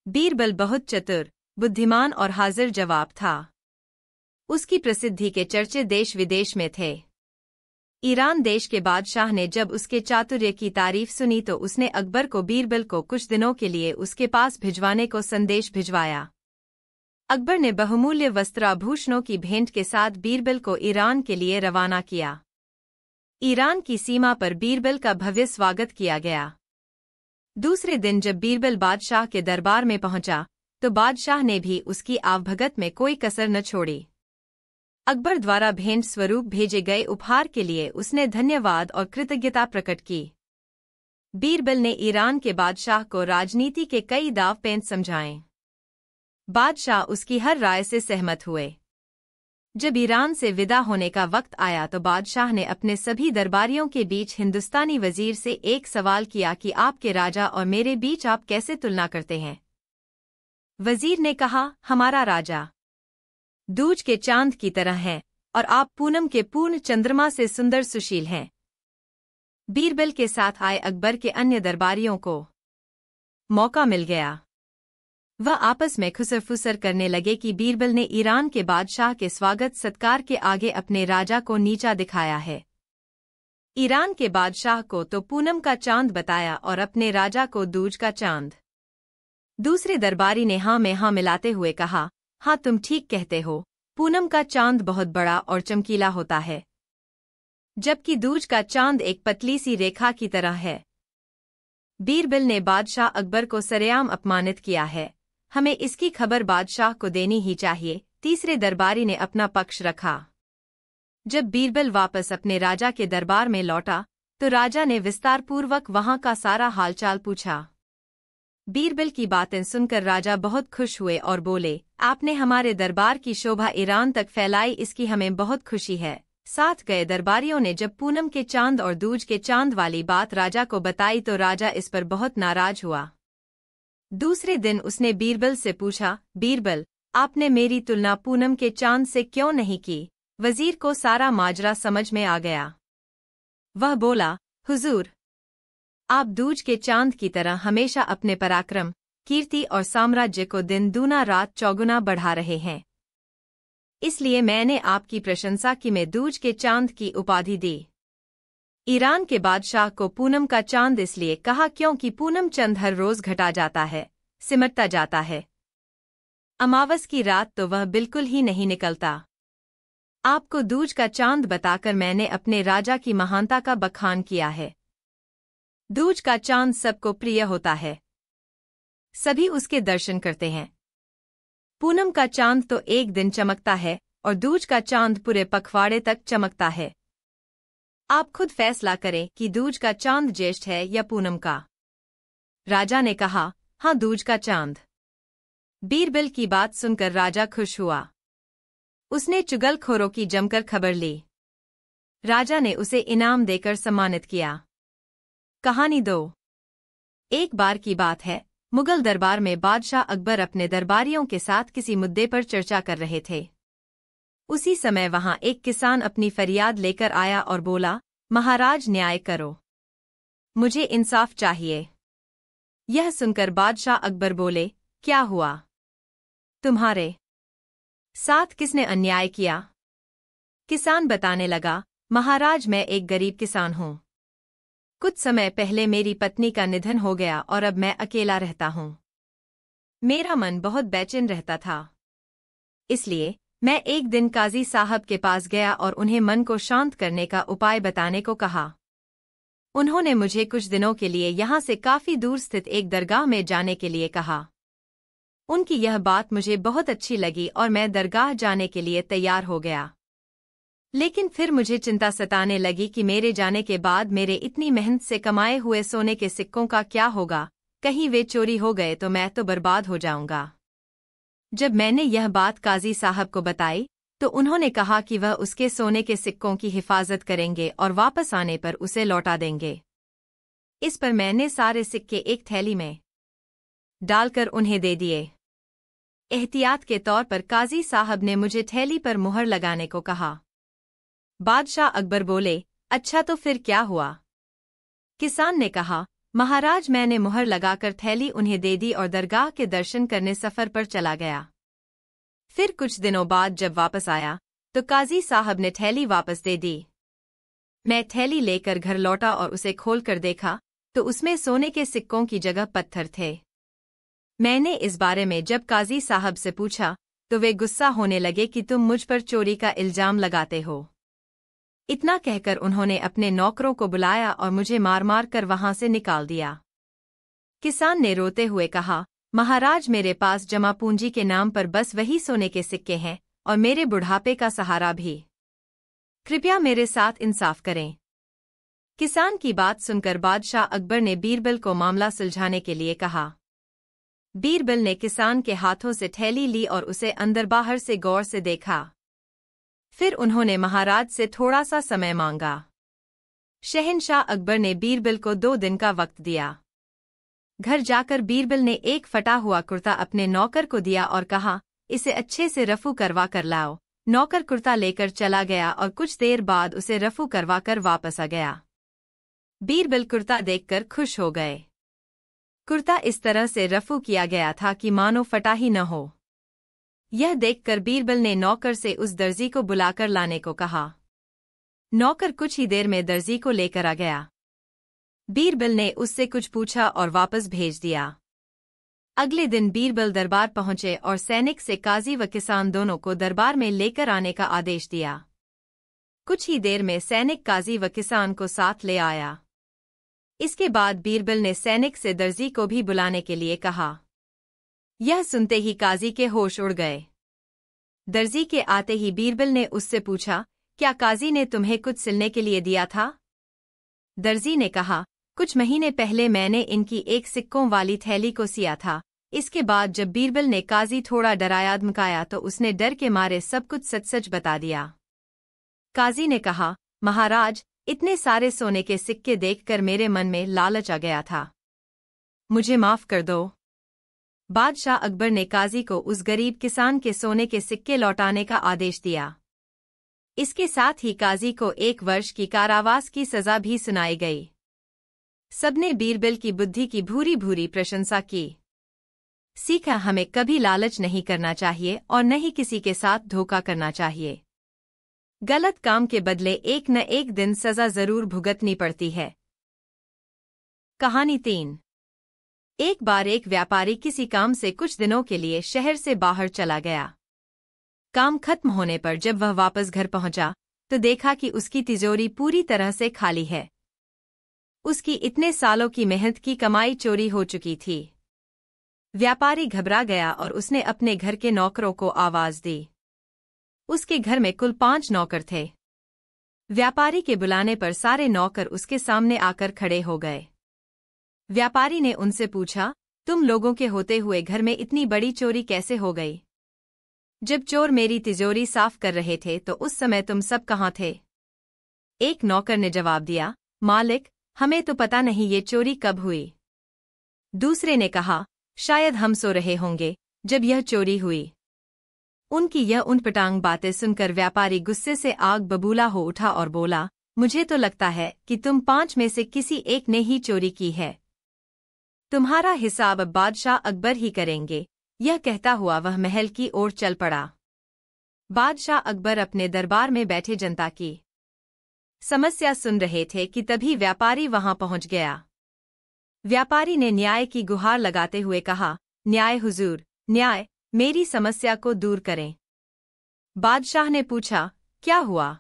बीरबल बहुत चतुर, बुद्धिमान और हाजिर जवाब था। उसकी प्रसिद्धि के चर्चे देश विदेश में थे। ईरान देश के बादशाह ने जब उसके चातुर्य की तारीफ सुनी तो उसने अकबर को बीरबल को कुछ दिनों के लिए उसके पास भिजवाने को संदेश भिजवाया। अकबर ने बहुमूल्य वस्त्राभूषणों की भेंट के साथ बीरबल को ईरान के लिए रवाना किया। ईरान की सीमा पर बीरबल का भव्य स्वागत किया गया। दूसरे दिन जब बीरबल बादशाह के दरबार में पहुंचा तो बादशाह ने भी उसकी आवभगत में कोई कसर न छोड़ी। अकबर द्वारा भेंट स्वरूप भेजे गए उपहार के लिए उसने धन्यवाद और कृतज्ञता प्रकट की। बीरबल ने ईरान के बादशाह को राजनीति के कई दाव पेच समझाए। बादशाह उसकी हर राय से सहमत हुए। जब ईरान से विदा होने का वक्त आया तो बादशाह ने अपने सभी दरबारियों के बीच हिंदुस्तानी वजीर से एक सवाल किया कि आपके राजा और मेरे बीच आप कैसे तुलना करते हैं। वजीर ने कहा, हमारा राजा दूज के चांद की तरह है और आप पूनम के पूर्ण चंद्रमा से सुंदर सुशील हैं। बीरबल के साथ आए अकबर के अन्य दरबारियों को मौका मिल गया। वह आपस में खुसर-फुसर करने लगे कि बीरबल ने ईरान के बादशाह के स्वागत सत्कार के आगे अपने राजा को नीचा दिखाया है। ईरान के बादशाह को तो पूनम का चांद बताया और अपने राजा को दूज का चांद। दूसरे दरबारी ने हाँ में हाँ मिलाते हुए कहा, हाँ तुम ठीक कहते हो, पूनम का चांद बहुत बड़ा और चमकीला होता है, जबकि दूज का चांद एक पतली सी रेखा की तरह है। बीरबल ने बादशाह अकबर को सरेआम अपमानित किया है, हमें इसकी खबर बादशाह को देनी ही चाहिए। तीसरे दरबारी ने अपना पक्ष रखा। जब बीरबल वापस अपने राजा के दरबार में लौटा तो राजा ने विस्तारपूर्वक वहां का सारा हालचाल पूछा। बीरबल की बातें सुनकर राजा बहुत खुश हुए और बोले, आपने हमारे दरबार की शोभा ईरान तक फैलाई, इसकी हमें बहुत खुशी है। साथ गए दरबारियों ने जब पूनम के चांद और दूज के चांद वाली बात राजा को बताई तो राजा इस पर बहुत नाराज हुआ। दूसरे दिन उसने बीरबल से पूछा, बीरबल, आपने मेरी तुलना पूनम के चांद से क्यों नहीं की? वजीर को सारा माजरा समझ में आ गया। वह बोला, हुजूर, आप दूज के चांद की तरह हमेशा अपने पराक्रम, कीर्ति और साम्राज्य को दिन दूना रात चौगुना बढ़ा रहे हैं। इसलिए मैंने आपकी प्रशंसा की में दूज के चांद की उपाधि दी। ईरान के बादशाह को पूनम का चांद इसलिए कहा क्योंकि पूनम चंद हर रोज घटा जाता है, सिमटता जाता है। अमावस की रात तो वह बिल्कुल ही नहीं निकलता। आपको दूज का चांद बताकर मैंने अपने राजा की महानता का बखान किया है। दूज का चांद सबको प्रिय होता है, सभी उसके दर्शन करते हैं। पूनम का चांद तो एक दिन चमकता है और दूज का चांद पूरे पखवाड़े तक चमकता है। आप खुद फैसला करें कि दूज का चांद ज्येष्ठ है या पूनम का। राजा ने कहा, हाँ दूज का चांद। बीरबल की बात सुनकर राजा खुश हुआ। उसने चुगलखोरों की जमकर खबर ली। राजा ने उसे इनाम देकर सम्मानित किया। कहानी 2। एक बार की बात है, मुगल दरबार में बादशाह अकबर अपने दरबारियों के साथ किसी मुद्दे पर चर्चा कर रहे थे। उसी समय वहां एक किसान अपनी फरियाद लेकर आया और बोला, महाराज न्याय करो, मुझे इंसाफ चाहिए। यह सुनकर बादशाह अकबर बोले, क्या हुआ? तुम्हारे साथ किसने अन्याय किया? किसान बताने लगा, महाराज मैं एक गरीब किसान हूँ। कुछ समय पहले मेरी पत्नी का निधन हो गया और अब मैं अकेला रहता हूँ। मेरा मन बहुत बेचैन रहता था। इसलिए मैं एक दिन काजी साहब के पास गया और उन्हें मन को शांत करने का उपाय बताने को कहा। उन्होंने मुझे कुछ दिनों के लिए यहाँ से काफी दूर स्थित एक दरगाह में जाने के लिए कहा। उनकी यह बात मुझे बहुत अच्छी लगी और मैं दरगाह जाने के लिए तैयार हो गया। लेकिन फिर मुझे चिंता सताने लगी कि मेरे जाने के बाद मेरे इतनी मेहनत से कमाए हुए सोने के सिक्कों का क्या होगा? कहीं वे चोरी हो गए तो मैं तो बर्बाद हो जाऊंगा। जब मैंने यह बात काजी साहब को बताई तो उन्होंने कहा कि वह उसके सोने के सिक्कों की हिफाजत करेंगे और वापस आने पर उसे लौटा देंगे। इस पर मैंने सारे सिक्के एक थैली में डालकर उन्हें दे दिए। एहतियात के तौर पर काजी साहब ने मुझे थैली पर मुहर लगाने को कहा। बादशाह अकबर बोले, अच्छा तो फिर क्या हुआ? किसान ने कहा, महाराज, मैंने मुहर लगाकर थैली उन्हें दे दी और दरगाह के दर्शन करने सफर पर चला गया। फिर कुछ दिनों बाद जब वापस आया तो काजी साहब ने थैली वापस दे दी। मैं थैली लेकर घर लौटा और उसे खोलकर देखा तो उसमें सोने के सिक्कों की जगह पत्थर थे। मैंने इस बारे में जब काजी साहब से पूछा तो वे गुस्सा होने लगे कि तुम मुझ पर चोरी का इल्जाम लगाते हो। इतना कहकर उन्होंने अपने नौकरों को बुलाया और मुझे मार मार कर वहां से निकाल दिया। किसान ने रोते हुए कहा, महाराज, मेरे पास जमा पूंजी के नाम पर बस वही सोने के सिक्के हैं और मेरे बुढ़ापे का सहारा भी। कृपया मेरे साथ इंसाफ करें। किसान की बात सुनकर बादशाह अकबर ने बीरबल को मामला सुलझाने के लिए कहा। बीरबल ने किसान के हाथों से थैली ली और उसे अंदर बाहर से गौर से देखा। फिर उन्होंने महाराज से थोड़ा सा समय मांगा। शहंशाह अकबर ने बीरबल को 2 दिन का वक्त दिया। घर जाकर बीरबल ने एक फटा हुआ कुर्ता अपने नौकर को दिया और कहा, इसे अच्छे से रफू करवा कर लाओ। नौकर कुर्ता लेकर चला गया और कुछ देर बाद उसे रफू करवा कर वापस आ गया। बीरबल कुर्ता देखकर खुश हो गए। कुर्ता इस तरह से रफू किया गया था कि मानो फटा ही न हो। यह देखकर बीरबल ने नौकर से उस दर्जी को बुलाकर लाने को कहा। नौकर कुछ ही देर में दर्जी को लेकर आ गया। बीरबल ने उससे कुछ पूछा और वापस भेज दिया। अगले दिन बीरबल दरबार पहुंचे और सैनिक से काजी व किसान दोनों को दरबार में लेकर आने का आदेश दिया। कुछ ही देर में सैनिक काजी व किसान को साथ ले आया। इसके बाद बीरबल ने सैनिक से दर्जी को भी बुलाने के लिए कहा। यह सुनते ही काजी के होश उड़ गए। दर्जी के आते ही बीरबल ने उससे पूछा, क्या काजी ने तुम्हें कुछ सिलने के लिए दिया था? दर्जी ने कहा, कुछ महीने पहले मैंने इनकी एक सिक्कों वाली थैली को सिया था। इसके बाद जब बीरबल ने काजी थोड़ा डराया धमकाया तो उसने डर के मारे सब कुछ सच सच बता दिया। काजी ने कहा, महाराज, इतने सारे सोने के सिक्के देखकर मेरे मन में लालच आ गया था। मुझे माफ कर दो। बादशाह अकबर ने काजी को उस गरीब किसान के सोने के सिक्के लौटाने का आदेश दिया। इसके साथ ही काजी को 1 वर्ष की कारावास की सजा भी सुनाई गई। सबने बीरबल की बुद्धि की भूरी भूरी प्रशंसा की। सीखा, हमें कभी लालच नहीं करना चाहिए और न ही किसी के साथ धोखा करना चाहिए। गलत काम के बदले एक न एक दिन सजा जरूर भुगतनी पड़ती है। कहानी 3। एक बार एक व्यापारी किसी काम से कुछ दिनों के लिए शहर से बाहर चला गया। काम खत्म होने पर जब वह वापस घर पहुंचा तो देखा कि उसकी तिजोरी पूरी तरह से खाली है। उसकी इतने सालों की मेहनत की कमाई चोरी हो चुकी थी। व्यापारी घबरा गया और उसने अपने घर के नौकरों को आवाज दी। उसके घर में कुल 5 नौकर थे। व्यापारी के बुलाने पर सारे नौकर उसके सामने आकर खड़े हो गए। व्यापारी ने उनसे पूछा, तुम लोगों के होते हुए घर में इतनी बड़ी चोरी कैसे हो गई? जब चोर मेरी तिजोरी साफ कर रहे थे तो उस समय तुम सब कहाँ थे? एक नौकर ने जवाब दिया, मालिक, हमें तो पता नहीं ये चोरी कब हुई। दूसरे ने कहा, शायद हम सो रहे होंगे जब यह चोरी हुई। उनकी यह उनपटांग बातें सुनकर व्यापारी गुस्से से आग बबूला हो उठा और बोला, मुझे तो लगता है कि तुम 5 में से किसी एक ने ही चोरी की है। तुम्हारा हिसाब अब बादशाह अकबर ही करेंगे। यह कहता हुआ वह महल की ओर चल पड़ा। बादशाह अकबर अपने दरबार में बैठे जनता की समस्या सुन रहे थे कि तभी व्यापारी वहां पहुंच गया। व्यापारी ने न्याय की गुहार लगाते हुए कहा, न्याय हुजूर, न्याय, मेरी समस्या को दूर करें। बादशाह ने पूछा, क्या हुआ?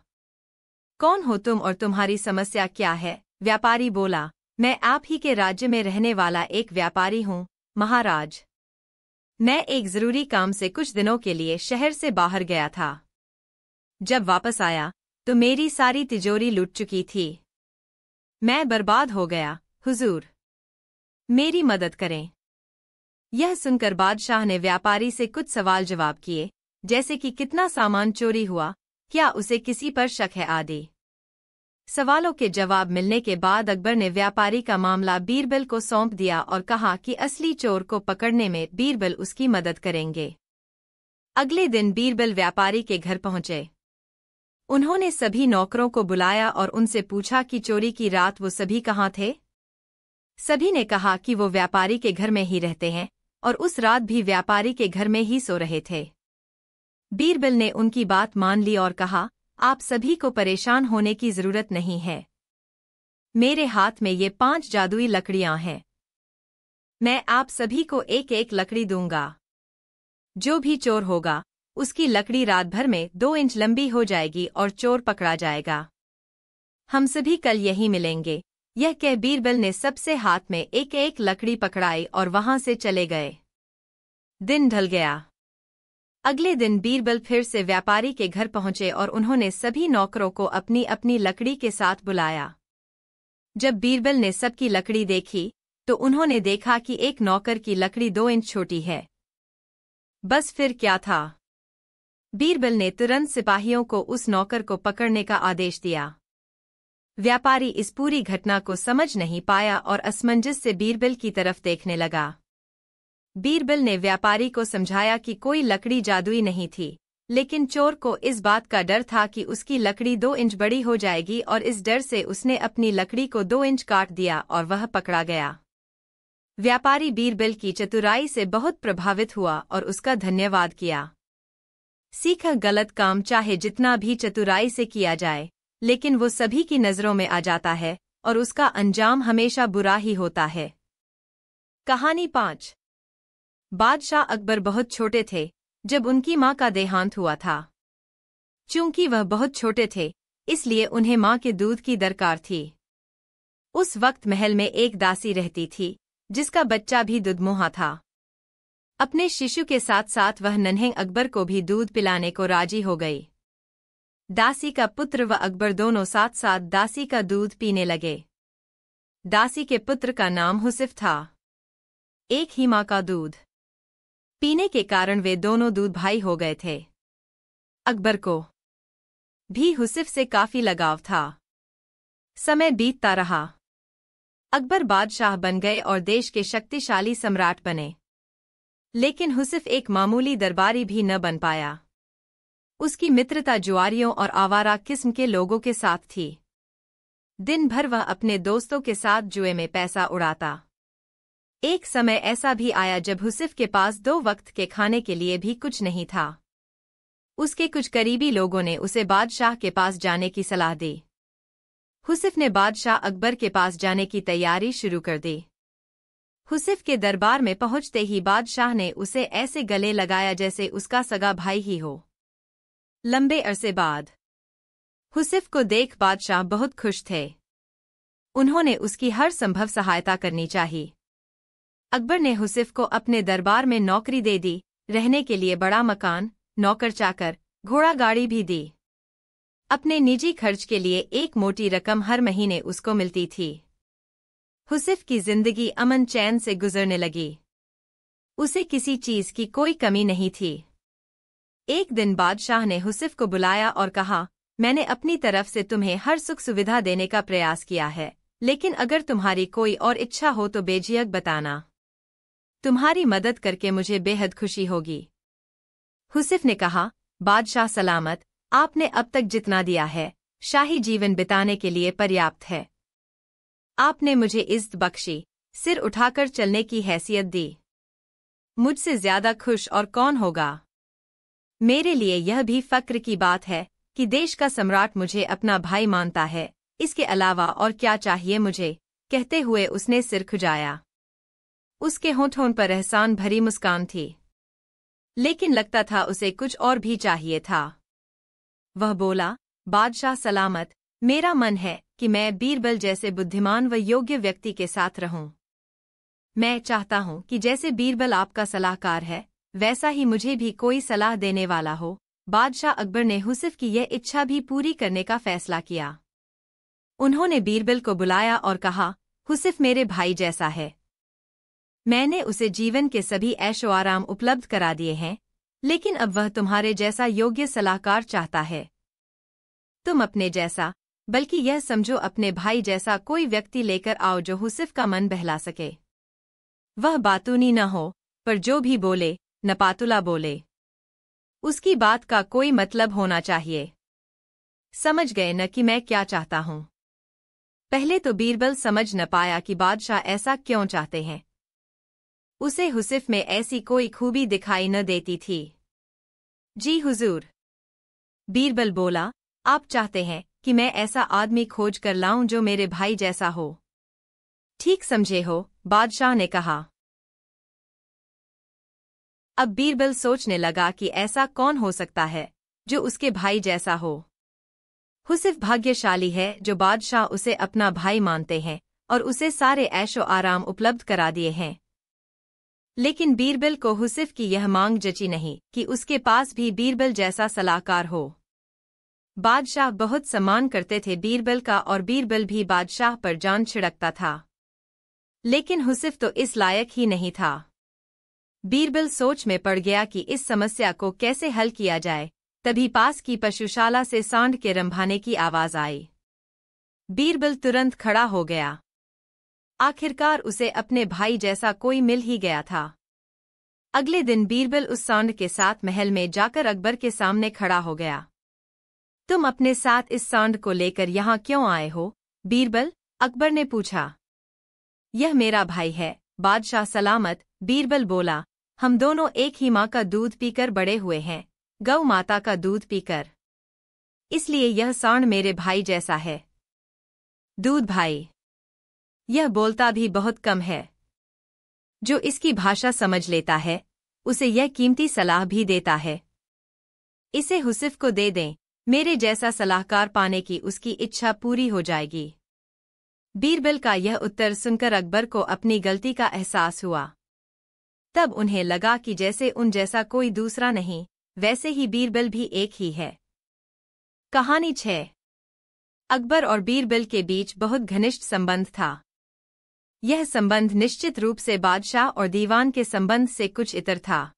कौन हो तुम और तुम्हारी समस्या क्या है? व्यापारी बोला, मैं आप ही के राज्य में रहने वाला एक व्यापारी हूँ, महाराज। मैं एक जरूरी काम से कुछ दिनों के लिए शहर से बाहर गया था। जब वापस आया तो मेरी सारी तिजोरी लूट चुकी थी। मैं बर्बाद हो गया, हुजूर। मेरी मदद करें। यह सुनकर बादशाह ने व्यापारी से कुछ सवाल जवाब किए, जैसे कि कितना सामान चोरी हुआ, क्या उसे किसी पर शक है आदि। सवालों के जवाब मिलने के बाद अकबर ने व्यापारी का मामला बीरबल को सौंप दिया और कहा कि असली चोर को पकड़ने में बीरबल उसकी मदद करेंगे। अगले दिन बीरबल व्यापारी के घर पहुंचे। उन्होंने सभी नौकरों को बुलाया और उनसे पूछा कि चोरी की रात वो सभी कहाँ थे। सभी ने कहा कि वो व्यापारी के घर में ही रहते हैं और उस रात भी व्यापारी के घर में ही सो रहे थे। बीरबल ने उनकी बात मान ली और कहा, आप सभी को परेशान होने की जरूरत नहीं है। मेरे हाथ में ये 5 जादुई लकड़ियां हैं। मैं आप सभी को एक एक लकड़ी दूंगा। जो भी चोर होगा उसकी लकड़ी रात भर में 2 इंच लंबी हो जाएगी और चोर पकड़ा जाएगा। हम सभी कल यहीं मिलेंगे। यह कह बीरबल ने सबसे हाथ में एक एक लकड़ी पकड़ाई और वहां से चले गए। दिन ढल गया। अगले दिन बीरबल फिर से व्यापारी के घर पहुंचे और उन्होंने सभी नौकरों को अपनी अपनी लकड़ी के साथ बुलाया। जब बीरबल ने सबकी लकड़ी देखी तो उन्होंने देखा कि एक नौकर की लकड़ी 2 इंच छोटी है। बस फिर क्या था। बीरबल ने तुरंत सिपाहियों को उस नौकर को पकड़ने का आदेश दिया। व्यापारी इस पूरी घटना को समझ नहीं पाया और असमंजस से बीरबल की तरफ देखने लगा। बीरबल ने व्यापारी को समझाया कि कोई लकड़ी जादुई नहीं थी, लेकिन चोर को इस बात का डर था कि उसकी लकड़ी 2 इंच बड़ी हो जाएगी और इस डर से उसने अपनी लकड़ी को 2 इंच काट दिया और वह पकड़ा गया। व्यापारी बीरबल की चतुराई से बहुत प्रभावित हुआ और उसका धन्यवाद किया। सीखा, गलत काम चाहे जितना भी चतुराई से किया जाए, लेकिन वो सभी की नजरों में आ जाता है और उसका अंजाम हमेशा बुरा ही होता है। कहानी 5। बादशाह अकबर बहुत छोटे थे जब उनकी मां का देहांत हुआ था। चूंकि वह बहुत छोटे थे, इसलिए उन्हें मां के दूध की दरकार थी। उस वक्त महल में एक दासी रहती थी जिसका बच्चा भी दुधमुहा था। अपने शिशु के साथ साथ वह नन्हे अकबर को भी दूध पिलाने को राजी हो गई। दासी का पुत्र व अकबर दोनों साथ साथ दासी का दूध पीने लगे। दासी के पुत्र का नाम हुसिफ था। एक ही मां का दूध पीने के कारण वे दोनों दूध भाई हो गए थे। अकबर को भी हुसिफ से काफी लगाव था। समय बीतता रहा। अकबर बादशाह बन गए और देश के शक्तिशाली सम्राट बने। लेकिन हुसिफ एक मामूली दरबारी भी न बन पाया। उसकी मित्रता जुआरियों और आवारा किस्म के लोगों के साथ थी। दिन भर वह अपने दोस्तों के साथ जुए में पैसा उड़ाता। एक समय ऐसा भी आया जब हुसिफ के पास 2 वक्त के खाने के लिए भी कुछ नहीं था। उसके कुछ करीबी लोगों ने उसे बादशाह के पास जाने की सलाह दी। हुसिफ ने बादशाह अकबर के पास जाने की तैयारी शुरू कर दी। हुसिफ के दरबार में पहुंचते ही बादशाह ने उसे ऐसे गले लगाया जैसे उसका सगा भाई ही हो। लंबे अरसे बाद हुसिफ को देख बादशाह बहुत खुश थे। उन्होंने उसकी हर संभव सहायता करनी चाहिए। अकबर ने हुसिफ को अपने दरबार में नौकरी दे दी, रहने के लिए बड़ा मकान, नौकर चाकर, घोड़ा गाड़ी भी दी। अपने निजी खर्च के लिए एक मोटी रकम हर महीने उसको मिलती थी। हुसिफ की जिंदगी अमन चैन से गुजरने लगी। उसे किसी चीज की कोई कमी नहीं थी। एक दिन बादशाह ने हुसिफ को बुलाया और कहा, मैंने अपनी तरफ से तुम्हें हर सुख सुविधा देने का प्रयास किया है, लेकिन अगर तुम्हारी कोई और इच्छा हो तो बेझिझक बताना। तुम्हारी मदद करके मुझे बेहद खुशी होगी। हुसिफ ने कहा, बादशाह सलामत, आपने अब तक जितना दिया है, शाही जीवन बिताने के लिए पर्याप्त है। आपने मुझे इज्जत बख्शी, सिर उठाकर चलने की हैसियत दी। मुझसे ज्यादा खुश और कौन होगा। मेरे लिए यह भी फक्र की बात है कि देश का सम्राट मुझे अपना भाई मानता है। इसके अलावा और क्या चाहिए मुझे, कहते हुए उसने सिर खुजाया। उसके होठों पर एहसान भरी मुस्कान थी, लेकिन लगता था उसे कुछ और भी चाहिए था। वह बोला, बादशाह सलामत, मेरा मन है कि मैं बीरबल जैसे बुद्धिमान व योग्य व्यक्ति के साथ रहूं। मैं चाहता हूं कि जैसे बीरबल आपका सलाहकार है, वैसा ही मुझे भी कोई सलाह देने वाला हो। बादशाह अकबर ने हुसिफ की यह इच्छा भी पूरी करने का फैसला किया। उन्होंने बीरबल को बुलाया और कहा, हुसिफ मेरे भाई जैसा है। मैंने उसे जीवन के सभी ऐशो आराम उपलब्ध करा दिए हैं, लेकिन अब वह तुम्हारे जैसा योग्य सलाहकार चाहता है। तुम अपने जैसा, बल्कि यह समझो अपने भाई जैसा कोई व्यक्ति लेकर आओ जो हुसिफ का मन बहला सके। वह बातूनी न हो, पर जो भी बोले, नपातुला बोले। उसकी बात का कोई मतलब होना चाहिए। समझ गए न कि मैं क्या चाहता हूं। पहले तो बीरबल समझ न पाया कि बादशाह ऐसा क्यों चाहते हैं। उसे हुसिफ में ऐसी कोई खूबी दिखाई न देती थी। जी हुजूर, बीरबल बोला, आप चाहते हैं कि मैं ऐसा आदमी खोज कर लाऊं जो मेरे भाई जैसा हो। ठीक समझे हो, बादशाह ने कहा। अब बीरबल सोचने लगा कि ऐसा कौन हो सकता है जो उसके भाई जैसा हो। हुसिफ भाग्यशाली है जो बादशाह उसे अपना भाई मानते हैं और उसे सारे ऐशो आराम उपलब्ध करा दिए हैं। लेकिन बीरबल को हुसिफ की यह मांग जची नहीं कि उसके पास भी बीरबल जैसा सलाहकार हो। बादशाह बहुत सम्मान करते थे बीरबल का और बीरबल भी बादशाह पर जान छिड़कता था। लेकिन हुसिफ तो इस लायक ही नहीं था। बीरबल सोच में पड़ गया कि इस समस्या को कैसे हल किया जाए। तभी पास की पशुशाला से सांड के रंभाने की आवाज आई। बीरबल तुरंत खड़ा हो गया। आखिरकार उसे अपने भाई जैसा कोई मिल ही गया था। अगले दिन बीरबल उस सांड के साथ महल में जाकर अकबर के सामने खड़ा हो गया। तुम अपने साथ इस सांड को लेकर यहाँ क्यों आए हो, बीरबल? अकबर ने पूछा। यह मेरा भाई है, बादशाह सलामत, बीरबल बोला। हम दोनों एक ही माँ का दूध पीकर बड़े हुए हैं, गौ माता का दूध पीकर। इसलिए यह सांड मेरे भाई जैसा है। दूध भाई, यह बोलता भी बहुत कम है। जो इसकी भाषा समझ लेता है उसे यह कीमती सलाह भी देता है। इसे हुसिफ को दे दें, मेरे जैसा सलाहकार पाने की उसकी इच्छा पूरी हो जाएगी। बीरबल का यह उत्तर सुनकर अकबर को अपनी गलती का एहसास हुआ। तब उन्हें लगा कि जैसे उन जैसा कोई दूसरा नहीं, वैसे ही बीरबल भी एक ही है। कहानी 6। अकबर और बीरबल के बीच बहुत घनिष्ठ संबंध था। यह संबंध निश्चित रूप से बादशाह और दीवान के संबंध से कुछ इतर था।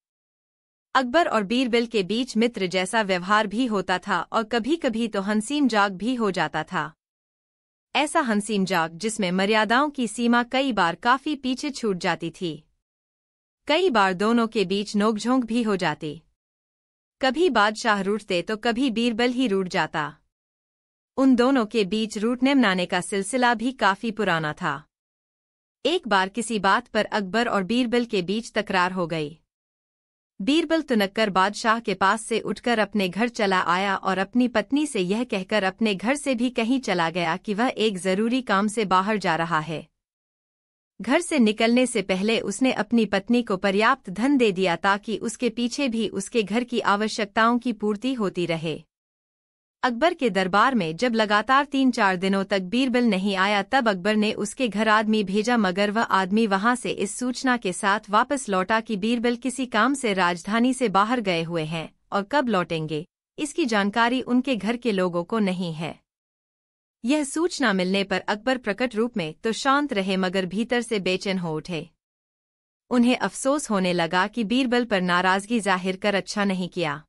अकबर और बीरबल के बीच मित्र जैसा व्यवहार भी होता था और कभी कभी तो हंसी मजाक भी हो जाता था। ऐसा हंसी मजाक जिसमें मर्यादाओं की सीमा कई बार काफी पीछे छूट जाती थी। कई बार दोनों के बीच नोकझोंक भी हो जाती। कभी बादशाह रूठते तो कभी बीरबल ही रूठ जाता। उन दोनों के बीच रूठने मनाने का सिलसिला भी काफी पुराना था। एक बार किसी बात पर अकबर और बीरबल के बीच तकरार हो गई। बीरबल तुनक्कर बादशाह के पास से उठकर अपने घर चला आया और अपनी पत्नी से यह कहकर अपने घर से भी कहीं चला गया कि वह एक जरूरी काम से बाहर जा रहा है। घर से निकलने से पहले उसने अपनी पत्नी को पर्याप्त धन दे दिया ताकि उसके पीछे भी उसके घर की आवश्यकताओं की पूर्ति होती रहे। अकबर के दरबार में जब लगातार 3-4 दिनों तक बीरबल नहीं आया तब अकबर ने उसके घर आदमी भेजा, मगर वह आदमी वहां से इस सूचना के साथ वापस लौटा कि बीरबल किसी काम से राजधानी से बाहर गए हुए हैं और कब लौटेंगे इसकी जानकारी उनके घर के लोगों को नहीं है। यह सूचना मिलने पर अकबर प्रकट रूप में तो शांत रहे मगर भीतर से बेचैन हो उठे। उन्हें अफसोस होने लगा कि बीरबल पर नाराजगी जाहिर कर अच्छा नहीं किया।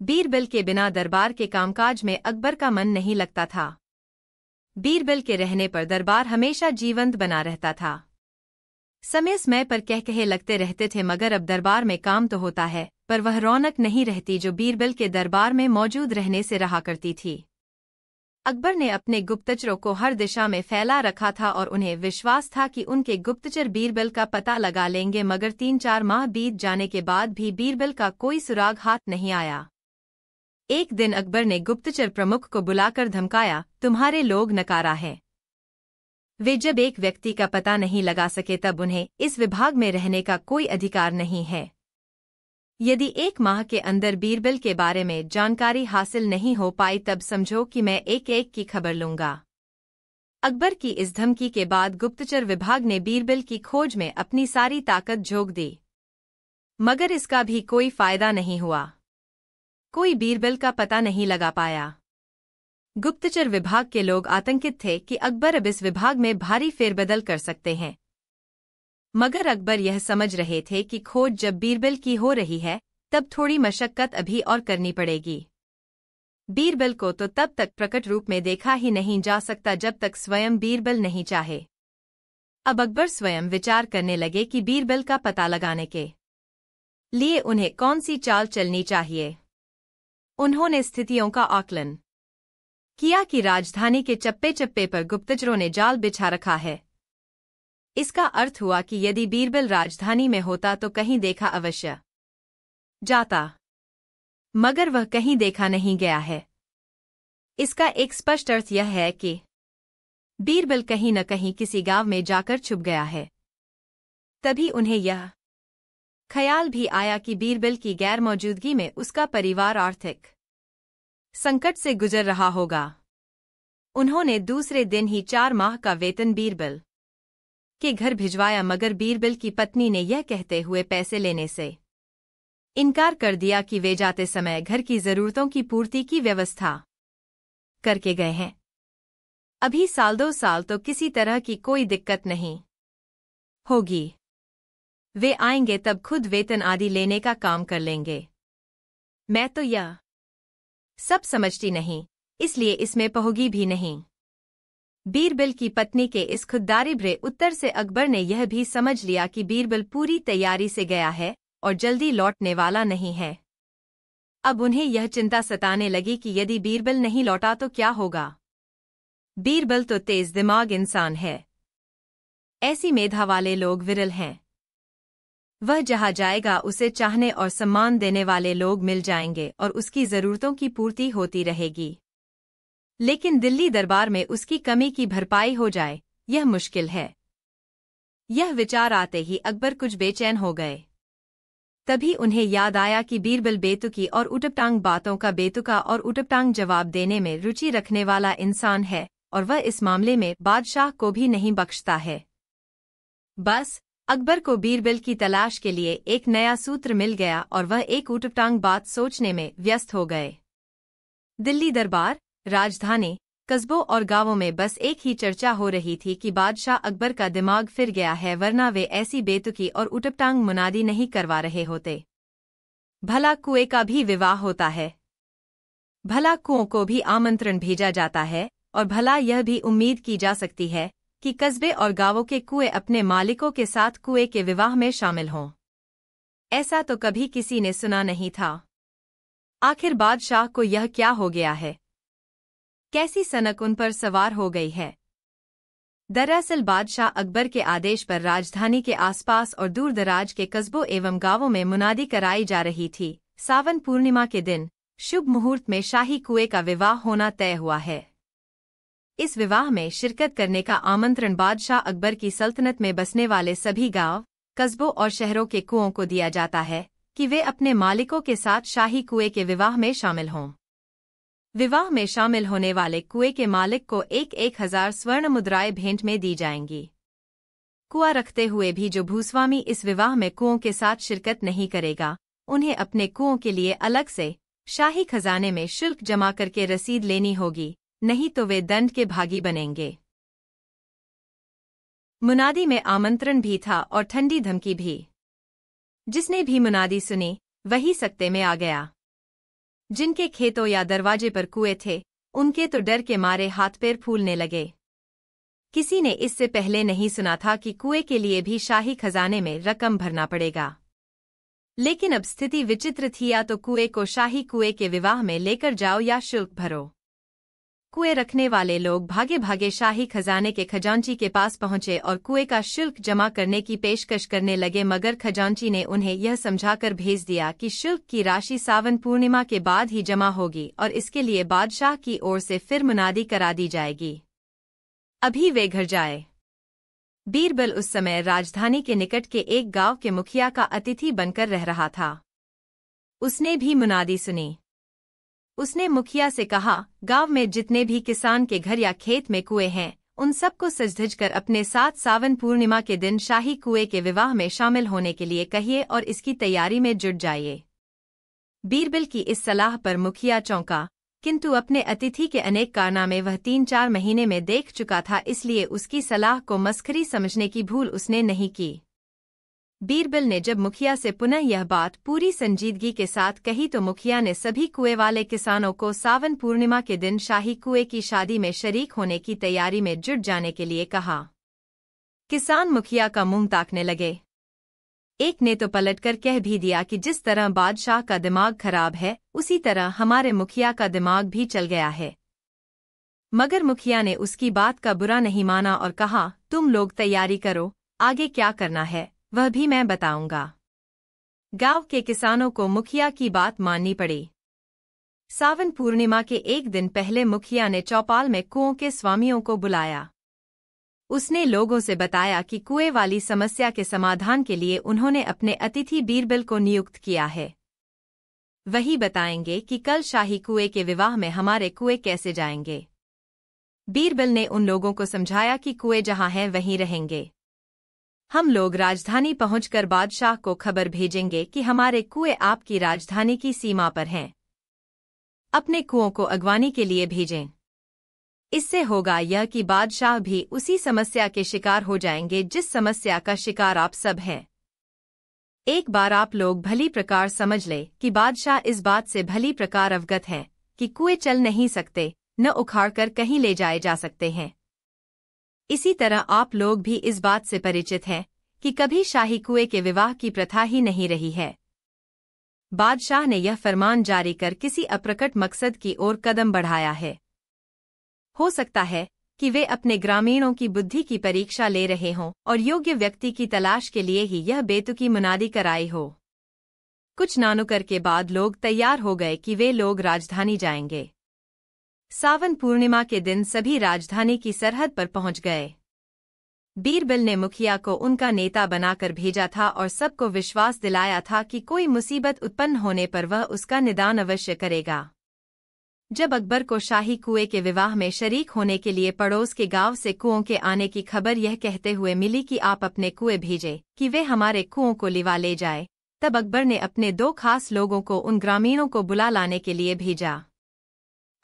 बीरबल के बिना दरबार के कामकाज में अकबर का मन नहीं लगता था। बीरबल के रहने पर दरबार हमेशा जीवंत बना रहता था। समय समय पर कहकहे लगते रहते थे मगर अब दरबार में काम तो होता है पर वह रौनक नहीं रहती जो बीरबल के दरबार में मौजूद रहने से रहा करती थी। अकबर ने अपने गुप्तचरों को हर दिशा में फैला रखा था और उन्हें विश्वास था कि उनके गुप्तचर बीरबल का पता लगा लेंगे, मगर 3-4 माह बीत जाने के बाद भी बीरबल का कोई सुराग हाथ नहीं आया। एक दिन अकबर ने गुप्तचर प्रमुख को बुलाकर धमकाया, तुम्हारे लोग नकारा हैं। वे जब एक व्यक्ति का पता नहीं लगा सके तब उन्हें इस विभाग में रहने का कोई अधिकार नहीं है। यदि 1 माह के अंदर बीरबल के बारे में जानकारी हासिल नहीं हो पाई तब समझो कि मैं एक की खबर लूंगा। अकबर की इस धमकी के बाद गुप्तचर विभाग ने बीरबल की खोज में अपनी सारी ताकत झोंक दी, मगर इसका भी कोई फायदा नहीं हुआ। कोई बीरबल का पता नहीं लगा पाया। गुप्तचर विभाग के लोग आतंकित थे कि अकबर अब इस विभाग में भारी फेरबदल कर सकते हैं, मगर अकबर यह समझ रहे थे कि खोज जब बीरबल की हो रही है तब थोड़ी मशक्कत अभी और करनी पड़ेगी। बीरबल को तो तब तक प्रकट रूप में देखा ही नहीं जा सकता जब तक स्वयं बीरबल नहीं चाहे। अब अकबर स्वयं विचार करने लगे कि बीरबल का पता लगाने के लिए उन्हें कौन सी चाल चलनी चाहिए। उन्होंने स्थितियों का आकलन किया कि राजधानी के चप्पे चप्पे पर गुप्तचरों ने जाल बिछा रखा है। इसका अर्थ हुआ कि यदि बीरबल राजधानी में होता तो कहीं देखा अवश्य जाता, मगर वह कहीं देखा नहीं गया है। इसका एक स्पष्ट अर्थ यह है कि बीरबल कहीं न कहीं किसी गांव में जाकर छुप गया है। तभी उन्हें यह ख्याल भी आया कि बीरबल की गैर मौजूदगी में उसका परिवार आर्थिक संकट से गुजर रहा होगा। उन्होंने दूसरे दिन ही 4 माह का वेतन बीरबल के घर भिजवाया, मगर बीरबल की पत्नी ने यह कहते हुए पैसे लेने से इनकार कर दिया कि वे जाते समय घर की जरूरतों की पूर्ति की व्यवस्था करके गए हैं। अभी 1-2 साल तो किसी तरह की कोई दिक्कत नहीं होगी। वे आएंगे तब खुद वेतन आदि लेने का काम कर लेंगे। मैं तो यह सब समझती नहीं, इसलिए इसमें पहोगी भी नहीं। बीरबल की पत्नी के इस खुददारी भरे उत्तर से अकबर ने यह भी समझ लिया कि बीरबल पूरी तैयारी से गया है और जल्दी लौटने वाला नहीं है। अब उन्हें यह चिंता सताने लगी कि यदि बीरबल नहीं लौटा तो क्या होगा। बीरबल तो तेज दिमाग इंसान है, ऐसी मेधा वाले लोग विरल हैं। वह जहां जाएगा उसे चाहने और सम्मान देने वाले लोग मिल जाएंगे और उसकी जरूरतों की पूर्ति होती रहेगी। लेकिन दिल्ली दरबार में उसकी कमी की भरपाई हो जाए, यह मुश्किल है। यह विचार आते ही अकबर कुछ बेचैन हो गए। तभी उन्हें याद आया कि बीरबल बेतुकी और उटपटांग बातों का बेतुका और उटपटांग जवाब देने में रुचि रखने वाला इंसान है और वह इस मामले में बादशाह को भी नहीं बख्शता है। बस अकबर को बीरबल की तलाश के लिए एक नया सूत्र मिल गया और वह एक उटपटांग बात सोचने में व्यस्त हो गए। दिल्ली दरबार, राजधानी, कस्बों और गांवों में बस एक ही चर्चा हो रही थी कि बादशाह अकबर का दिमाग फिर गया है, वरना वे ऐसी बेतुकी और उटपटांग मुनादी नहीं करवा रहे होते। भला कुएं का भी विवाह होता है, भला कुओं को भी आमंत्रण भेजा जाता है और भला यह भी उम्मीद की जा सकती है कि कस्बे और गांवों के कुएं अपने मालिकों के साथ कुएं के विवाह में शामिल हों। ऐसा तो कभी किसी ने सुना नहीं था। आखिर बादशाह को यह क्या हो गया है? कैसी सनक उन पर सवार हो गई है? दरअसल बादशाह अकबर के आदेश पर राजधानी के आसपास और दूर दराज के कस्बों एवं गांवों में मुनादी कराई जा रही थी। सावन पूर्णिमा के दिन शुभ मुहूर्त में शाही कुएं का विवाह होना तय हुआ है। इस विवाह में शिरकत करने का आमंत्रण बादशाह अकबर की सल्तनत में बसने वाले सभी गांव, कस्बों और शहरों के कुओं को दिया जाता है कि वे अपने मालिकों के साथ शाही कुएं के विवाह में शामिल हों। विवाह में शामिल होने वाले कुएं के मालिक को 1,000 स्वर्ण मुद्राएं भेंट में दी जाएंगी। कुआं रखते हुए भी जो भूस्वामी इस विवाह में कुओं के साथ शिरकत नहीं करेगा, उन्हें अपने कुओं के लिए अलग से शाही खजाने में शुल्क जमा करके रसीद लेनी होगी, नहीं तो वे दंड के भागी बनेंगे। मुनादी में आमंत्रण भी था और ठंडी धमकी भी। जिसने भी मुनादी सुनी वही सकते में आ गया। जिनके खेतों या दरवाजे पर कुएं थे, उनके तो डर के मारे हाथ पैर फूलने लगे। किसी ने इससे पहले नहीं सुना था कि कुएं के लिए भी शाही खजाने में रकम भरना पड़ेगा। लेकिन अब स्थिति विचित्र थी, या तो कुएं को शाही कुएं के विवाह में लेकर जाओ या शुल्क भरो। कुएं रखने वाले लोग भागे भागे शाही खजाने के खजांची के पास पहुंचे और कुएं का शुल्क जमा करने की पेशकश करने लगे, मगर खजांची ने उन्हें यह समझाकर भेज दिया कि शुल्क की राशि सावन पूर्णिमा के बाद ही जमा होगी और इसके लिए बादशाह की ओर से फिर मुनादी करा दी जाएगी। अभी वे घर जाए। बीरबल उस समय राजधानी के निकट के एक गांव के मुखिया का अतिथि बनकर रह रहा था। उसने भी मुनादी सुनी। उसने मुखिया से कहा, गांव में जितने भी किसान के घर या खेत में कुएं हैं, उन सबको सज-धज कर अपने साथ सावन पूर्णिमा के दिन शाही कुएं के विवाह में शामिल होने के लिए कहिए और इसकी तैयारी में जुट जाइए। बीरबल की इस सलाह पर मुखिया चौंका, किंतु अपने अतिथि के अनेक कारनामे वह 3-4 महीने में देख चुका था, इसलिए उसकी सलाह को मस्खरी समझने की भूल उसने नहीं की। बीरबल ने जब मुखिया से पुनः यह बात पूरी संजीदगी के साथ कही तो मुखिया ने सभी कुएं वाले किसानों को सावन पूर्णिमा के दिन शाही कुएं की शादी में शरीक होने की तैयारी में जुट जाने के लिए कहा। किसान मुखिया का मुंह ताकने लगे। एक ने तो पलटकर कह भी दिया कि जिस तरह बादशाह का दिमाग खराब है, उसी तरह हमारे मुखिया का दिमाग भी चल गया है। मगर मुखिया ने उसकी बात का बुरा नहीं माना और कहा, तुम लोग तैयारी करो, आगे क्या करना है वह भी मैं बताऊंगा। गांव के किसानों को मुखिया की बात माननी पड़ी। सावन पूर्णिमा के एक दिन पहले मुखिया ने चौपाल में कुओं के स्वामियों को बुलाया। उसने लोगों से बताया कि कुएं वाली समस्या के समाधान के लिए उन्होंने अपने अतिथि बीरबल को नियुक्त किया है। वही बताएंगे कि कल शाही कुएं के विवाह में हमारे कुएं कैसे जाएंगे। बीरबल ने उन लोगों को समझाया कि कुएं जहां हैं वहीं रहेंगे। हम लोग राजधानी पहुंचकर बादशाह को खबर भेजेंगे कि हमारे कुएं आपकी राजधानी की सीमा पर हैं। अपने कुओं को अगवानी के लिए भेजें। इससे होगा यह कि बादशाह भी उसी समस्या के शिकार हो जाएंगे जिस समस्या का शिकार आप सब हैं। एक बार आप लोग भली प्रकार समझ ले कि बादशाह इस बात से भली प्रकार अवगत हैं कि कुएं चल नहीं सकते, न उखाड़कर कहीं ले जाए जा सकते हैं। इसी तरह आप लोग भी इस बात से परिचित हैं कि कभी शाही कुएं के विवाह की प्रथा ही नहीं रही है। बादशाह ने यह फरमान जारी कर किसी अप्रकट मकसद की ओर कदम बढ़ाया है। हो सकता है कि वे अपने ग्रामीणों की बुद्धि की परीक्षा ले रहे हों और योग्य व्यक्ति की तलाश के लिए ही यह बेतुकी मुनादी कराई हो। कुछ नानुकर के बाद लोग तैयार हो गए कि वे लोग राजधानी जाएंगे। सावन पूर्णिमा के दिन सभी राजधानी की सरहद पर पहुंच गए। बीरबल ने मुखिया को उनका नेता बनाकर भेजा था और सबको विश्वास दिलाया था कि कोई मुसीबत उत्पन्न होने पर वह उसका निदान अवश्य करेगा। जब अकबर को शाही कुएं के विवाह में शरीक होने के लिए पड़ोस के गांव से कुओं के आने की खबर यह कहते हुए मिली कि आप अपने कुएं भेजें कि वे हमारे कुओं को लिवा ले जाए, तब अकबर ने अपने 2 खास लोगों को उन ग्रामीणों को बुला लाने के लिए भेजा।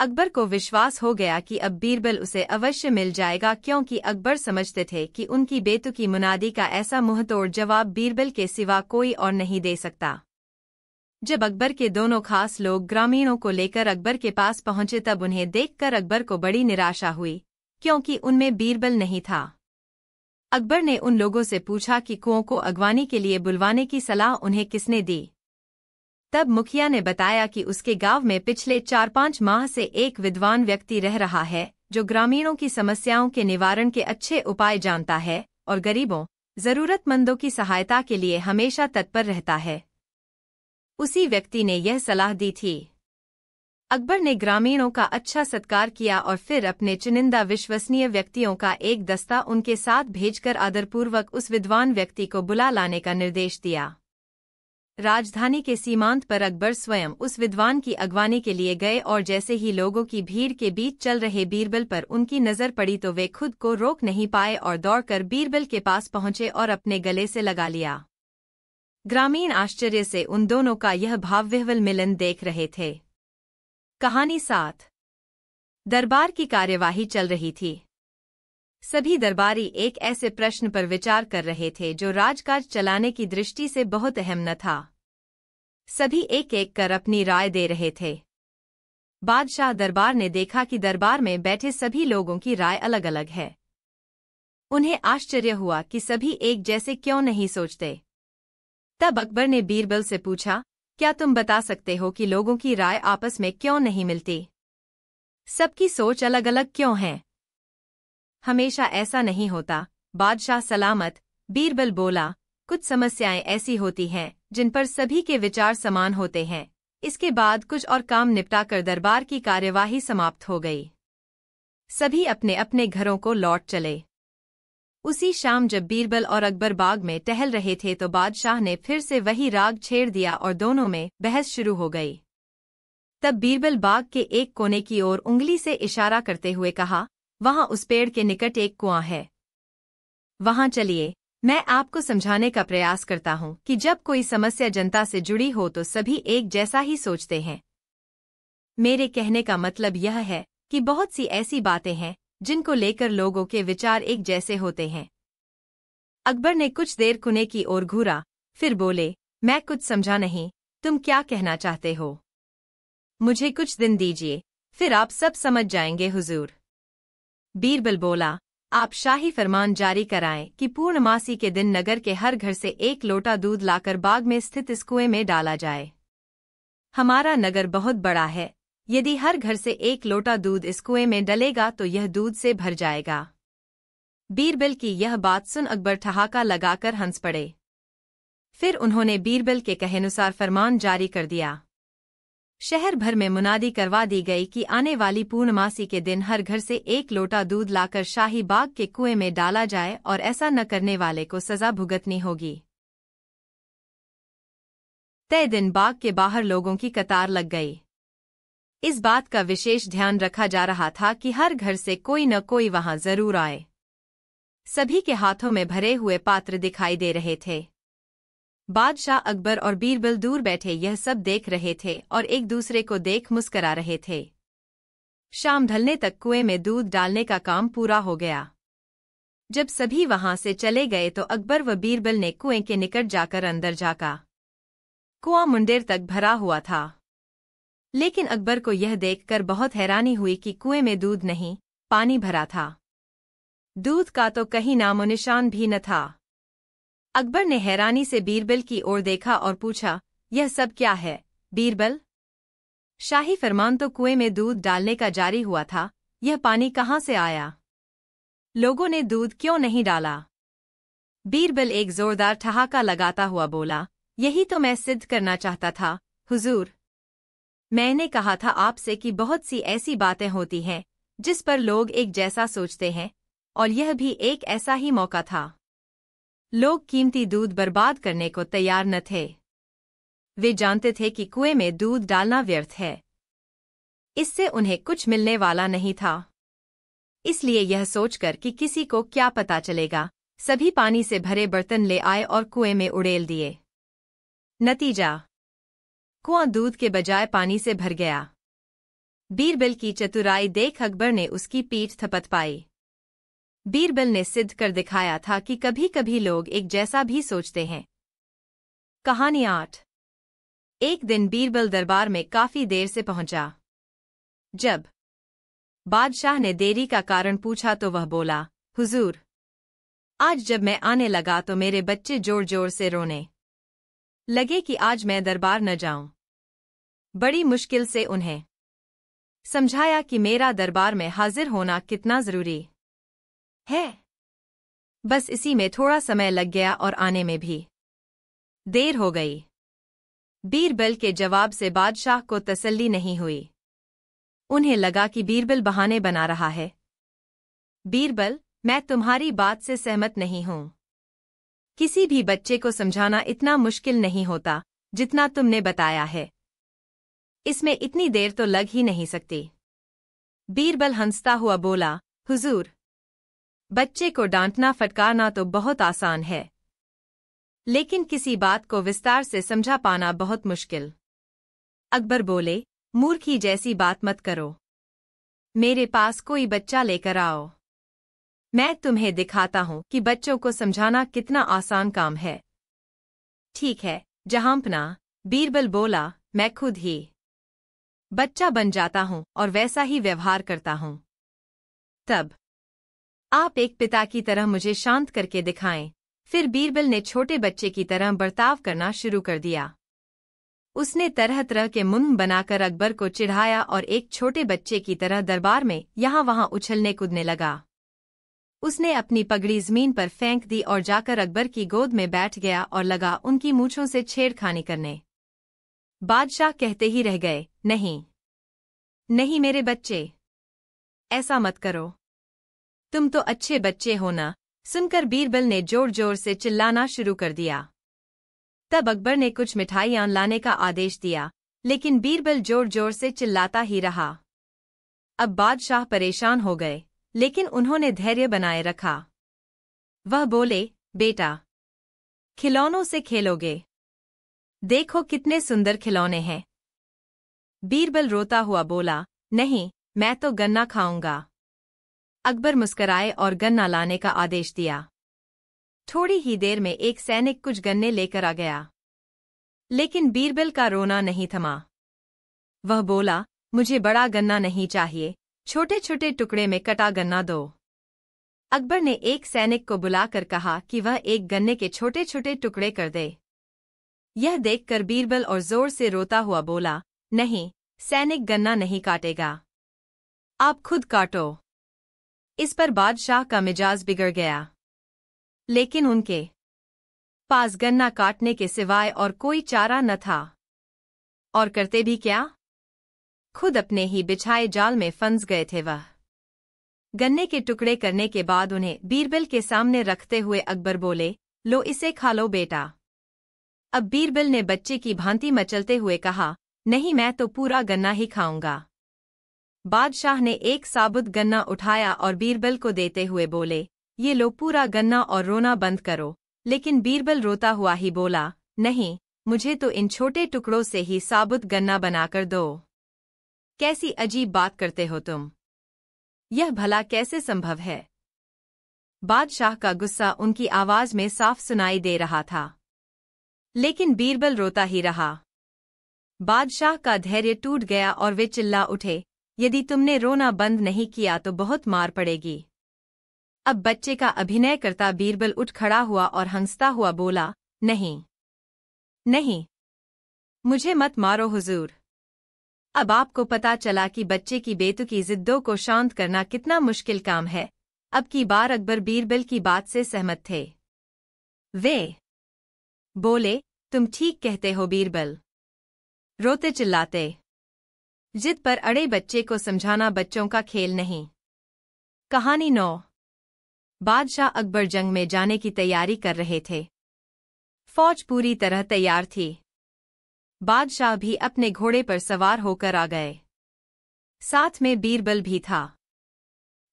अकबर को विश्वास हो गया कि अब बीरबल उसे अवश्य मिल जाएगा, क्योंकि अकबर समझते थे कि उनकी बेतुकी मुनादी का ऐसा मुंहतोड़ जवाब बीरबल के सिवा कोई और नहीं दे सकता। जब अकबर के दोनों खास लोग ग्रामीणों को लेकर अकबर के पास पहुंचे तब उन्हें देखकर अकबर को बड़ी निराशा हुई, क्योंकि उनमें बीरबल नहीं था। अकबर ने उन लोगों से पूछा कि कुओं को अगवानी के लिए बुलवाने की सलाह उन्हें किसने दी। तब मुखिया ने बताया कि उसके गांव में पिछले 4-5 माह से एक विद्वान व्यक्ति रह रहा है जो ग्रामीणों की समस्याओं के निवारण के अच्छे उपाय जानता है और गरीबों, जरूरतमंदों की सहायता के लिए हमेशा तत्पर रहता है। उसी व्यक्ति ने यह सलाह दी थी। अकबर ने ग्रामीणों का अच्छा सत्कार किया और फिर अपने चुनिंदा विश्वसनीय व्यक्तियों का एक दस्ता उनके साथ भेजकर आदरपूर्वक उस विद्वान व्यक्ति को बुला लाने का निर्देश दिया। राजधानी के सीमांत पर अकबर स्वयं उस विद्वान की अगवानी के लिए गए और जैसे ही लोगों की भीड़ के बीच चल रहे बीरबल पर उनकी नजर पड़ी तो वे खुद को रोक नहीं पाए और दौड़कर बीरबल के पास पहुंचे और अपने गले से लगा लिया। ग्रामीण आश्चर्य से उन दोनों का यह भावविह्वल मिलन देख रहे थे। कहानी 7। दरबार की कार्यवाही चल रही थी। सभी दरबारी एक ऐसे प्रश्न पर विचार कर रहे थे जो राजकाज चलाने की दृष्टि से बहुत अहम न था। सभी एक एक कर अपनी राय दे रहे थे। बादशाह दरबार ने देखा कि दरबार में बैठे सभी लोगों की राय अलग अलग है। उन्हें आश्चर्य हुआ कि सभी एक जैसे क्यों नहीं सोचते। तब अकबर ने बीरबल से पूछा, क्या तुम बता सकते हो कि लोगों की राय आपस में क्यों नहीं मिलती? सबकी सोच अलग अलग क्यों है? हमेशा ऐसा नहीं होता, बादशाह सलामत। बीरबल बोला, कुछ समस्याएं ऐसी होती हैं जिन पर सभी के विचार समान होते हैं। इसके बाद कुछ और काम निपटाकर दरबार की कार्यवाही समाप्त हो गई। सभी अपने अपने घरों को लौट चले। उसी शाम जब बीरबल और अकबर बाग में टहल रहे थे तो बादशाह ने फिर से वही राग छेड़ दिया और दोनों में बहस शुरू हो गई। तब बीरबल बाग के एक कोने की ओर उंगली से इशारा करते हुए कहा, वहां उस पेड़ के निकट एक कुआं है, वहां चलिए। मैं आपको समझाने का प्रयास करता हूं कि जब कोई समस्या जनता से जुड़ी हो तो सभी एक जैसा ही सोचते हैं। मेरे कहने का मतलब यह है कि बहुत सी ऐसी बातें हैं जिनको लेकर लोगों के विचार एक जैसे होते हैं। अकबर ने कुछ देर कुएं की ओर घूरा, फिर बोले, मैं कुछ समझा नहीं, तुम क्या कहना चाहते हो? मुझे कुछ दिन दीजिए, फिर आप सब समझ जाएंगे हुजूर। बीरबल बोला, आप शाही फरमान जारी कराएं कि पूर्णमासी के दिन नगर के हर घर से 1 लोटा दूध लाकर बाग में स्थित इस कुएं में डाला जाए। हमारा नगर बहुत बड़ा है, यदि हर घर से एक लोटा दूध इस कुएं में डलेगा तो यह दूध से भर जाएगा। बीरबल की यह बात सुन अकबर ठहाका लगाकर हंस पड़े। फिर उन्होंने बीरबल के कहेनुसार फरमान जारी कर दिया। शहर भर में मुनादी करवा दी गई कि आने वाली पूर्णमासी के दिन हर घर से एक लोटा दूध लाकर शाही बाग के कुएं में डाला जाए और ऐसा न करने वाले को सजा भुगतनी होगी। तय दिन बाग के बाहर लोगों की कतार लग गई। इस बात का विशेष ध्यान रखा जा रहा था कि हर घर से कोई न कोई वहां जरूर आए। सभी के हाथों में भरे हुए पात्र दिखाई दे रहे थे। बादशाह अकबर और बीरबल दूर बैठे यह सब देख रहे थे और एक दूसरे को देख मुस्करा रहे थे। शाम ढलने तक कुएं में दूध डालने का काम पूरा हो गया। जब सभी वहां से चले गए तो अकबर व बीरबल ने कुएं के निकट जाकर अंदर झाँका। कुआं मुंडेर तक भरा हुआ था, लेकिन अकबर को यह देखकर बहुत हैरानी हुई कि कुएं में दूध नहीं, पानी भरा था। दूध का तो कहीं नामो निशान भी न था। अकबर ने हैरानी से बीरबल की ओर देखा और पूछा, यह सब क्या है बीरबल? शाही फरमान तो कुएं में दूध डालने का जारी हुआ था, यह पानी कहाँ से आया? लोगों ने दूध क्यों नहीं डाला? बीरबल एक जोरदार ठहाका लगाता हुआ बोला, यही तो मैं सिद्ध करना चाहता था हुजूर। मैंने कहा था आपसे कि बहुत सी ऐसी बातें होती हैं जिस पर लोग एक जैसा सोचते हैं, और यह भी एक ऐसा ही मौका था। लोग कीमती दूध बर्बाद करने को तैयार न थे। वे जानते थे कि कुएं में दूध डालना व्यर्थ है, इससे उन्हें कुछ मिलने वाला नहीं था। इसलिए यह सोचकर कि किसी को क्या पता चलेगा, सभी पानी से भरे बर्तन ले आए और कुएं में उड़ेल दिए। नतीजा, कुआं दूध के बजाय पानी से भर गया। बीरबल की चतुराई देख अकबर ने उसकी पीठ थपथपाई। बीरबल ने सिद्ध कर दिखाया था कि कभी कभी लोग एक जैसा भी सोचते हैं। कहानी 8। एक दिन बीरबल दरबार में काफी देर से पहुंचा। जब बादशाह ने देरी का कारण पूछा तो वह बोला, हुजूर, आज जब मैं आने लगा तो मेरे बच्चे जोर जोर से रोने लगे कि आज मैं दरबार न जाऊं। बड़ी मुश्किल से उन्हें समझाया कि मेरा दरबार में हाजिर होना कितना जरूरी है। बस इसी में थोड़ा समय लग गया और आने में भी देर हो गई। बीरबल के जवाब से बादशाह को तसल्ली नहीं हुई। उन्हें लगा कि बीरबल बहाने बना रहा है। बीरबल, मैं तुम्हारी बात से सहमत नहीं हूं। किसी भी बच्चे को समझाना इतना मुश्किल नहीं होता जितना तुमने बताया है। इसमें इतनी देर तो लग ही नहीं सकती। बीरबल हंसता हुआ बोला, हुजूर, बच्चे को डांटना फटकारना तो बहुत आसान है, लेकिन किसी बात को विस्तार से समझा पाना बहुत मुश्किल। अकबर बोले, मूर्खी जैसी बात मत करो। मेरे पास कोई बच्चा लेकर आओ, मैं तुम्हें दिखाता हूं कि बच्चों को समझाना कितना आसान काम है। ठीक है जहांपना, बीरबल बोला, मैं खुद ही बच्चा बन जाता हूं और वैसा ही व्यवहार करता हूं। तब आप एक पिता की तरह मुझे शांत करके दिखाएं। फिर बीरबल ने छोटे बच्चे की तरह बर्ताव करना शुरू कर दिया। उसने तरह तरह के मुंह बनाकर अकबर को चिढ़ाया और एक छोटे बच्चे की तरह दरबार में यहाँ वहाँ उछलने कूदने लगा। उसने अपनी पगड़ी जमीन पर फेंक दी और जाकर अकबर की गोद में बैठ गया और लगा उनकी मूंछों से छेड़खानी करने। बादशाह कहते ही रह गए, नहीं नहीं मेरे बच्चे, ऐसा मत करो, तुम तो अच्छे बच्चे हो ना। सुनकर बीरबल ने जोर जोर से चिल्लाना शुरू कर दिया। तब अकबर ने कुछ मिठाइयां लाने का आदेश दिया, लेकिन बीरबल जोर जोर से चिल्लाता ही रहा। अब बादशाह परेशान हो गए, लेकिन उन्होंने धैर्य बनाए रखा। वह बोले, बेटा, खिलौनों से खेलोगे? देखो कितने सुंदर खिलौने हैं। बीरबल रोता हुआ बोला, नहीं, मैं तो गन्ना खाऊंगा। अकबर मुस्कराए और गन्ना लाने का आदेश दिया। थोड़ी ही देर में एक सैनिक कुछ गन्ने लेकर आ गया, लेकिन बीरबल का रोना नहीं थमा। वह बोला, मुझे बड़ा गन्ना नहीं चाहिए, छोटे छोटे टुकड़े में कटा गन्ना दो। अकबर ने एक सैनिक को बुलाकर कहा कि वह एक गन्ने के छोटे छोटे टुकड़े कर दे। यह देखकर बीरबल और जोर से रोता हुआ बोला, नहीं, सैनिक गन्ना नहीं काटेगा, आप खुद काटो। इस पर बादशाह का मिजाज बिगड़ गया। लेकिन उनके पास गन्ना काटने के सिवाय और कोई चारा न था। और करते भी क्या? खुद अपने ही बिछाए जाल में फंस गए थे वह। गन्ने के टुकड़े करने के बाद उन्हें बीरबल के सामने रखते हुए अकबर बोले, लो इसे खा लो बेटा। अब बीरबल ने बच्चे की भांति मचलते हुए कहा, नहीं मैं तो पूरा गन्ना ही खाऊंगा। बादशाह ने एक साबुत गन्ना उठाया और बीरबल को देते हुए बोले, ये लो पूरा गन्ना और रोना बंद करो। लेकिन बीरबल रोता हुआ ही बोला, नहीं, मुझे तो इन छोटे टुकड़ों से ही साबुत गन्ना बनाकर दो। कैसी अजीब बात करते हो तुम, यह भला कैसे संभव है? बादशाह का गुस्सा उनकी आवाज में साफ सुनाई दे रहा था। लेकिन बीरबल रोता ही रहा। बादशाह का धैर्य टूट गया और वे चिल्ला उठे, यदि तुमने रोना बंद नहीं किया तो बहुत मार पड़ेगी। अब बच्चे का अभिनय करता बीरबल उठ खड़ा हुआ और हंसता हुआ बोला, नहीं नहीं, मुझे मत मारो हुजूर। अब आपको पता चला कि बच्चे की बेतुकी जिद्दों को शांत करना कितना मुश्किल काम है। अब की बार अकबर बीरबल की बात से सहमत थे। वे बोले, तुम ठीक कहते हो बीरबल। रोते चिल्लाते जिद पर अड़े बच्चे को समझाना बच्चों का खेल नहीं। कहानी 9। बादशाह अकबर जंग में जाने की तैयारी कर रहे थे। फौज पूरी तरह तैयार थी। बादशाह भी अपने घोड़े पर सवार होकर आ गए। साथ में बीरबल भी था।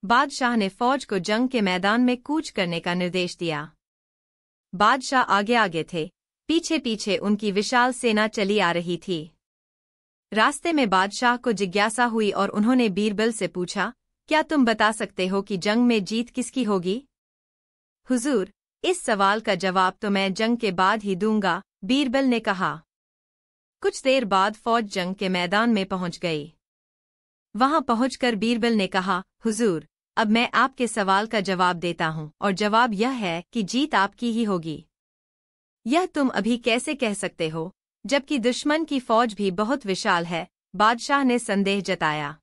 बादशाह ने फौज को जंग के मैदान में कूच करने का निर्देश दिया। बादशाह आगे आगे थे, पीछे पीछे उनकी विशाल सेना चली आ रही थी। रास्ते में बादशाह को जिज्ञासा हुई और उन्होंने बीरबल से पूछा, क्या तुम बता सकते हो कि जंग में जीत किसकी होगी? हुजूर, इस सवाल का जवाब तो मैं जंग के बाद ही दूंगा, बीरबल ने कहा। कुछ देर बाद फौज जंग के मैदान में पहुंच गई। वहां पहुंचकर बीरबल ने कहा, हुजूर, अब मैं आपके सवाल का जवाब देता हूं और जवाब यह है कि जीत आपकी ही होगी। यह तुम अभी कैसे कह सकते हो, जबकि दुश्मन की फौज भी बहुत विशाल है? बादशाह ने संदेह जताया।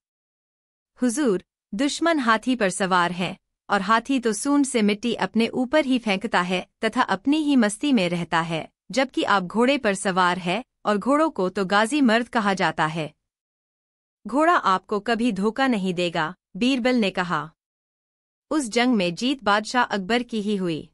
हुजूर, दुश्मन हाथी पर सवार है और हाथी तो सूंड से मिट्टी अपने ऊपर ही फेंकता है तथा अपनी ही मस्ती में रहता है, जबकि आप घोड़े पर सवार है और घोड़ों को तो गाजी मर्द कहा जाता है। घोड़ा आपको कभी धोखा नहीं देगा, बीरबल ने कहा। उस जंग में जीत बादशाह अकबर की ही हुई।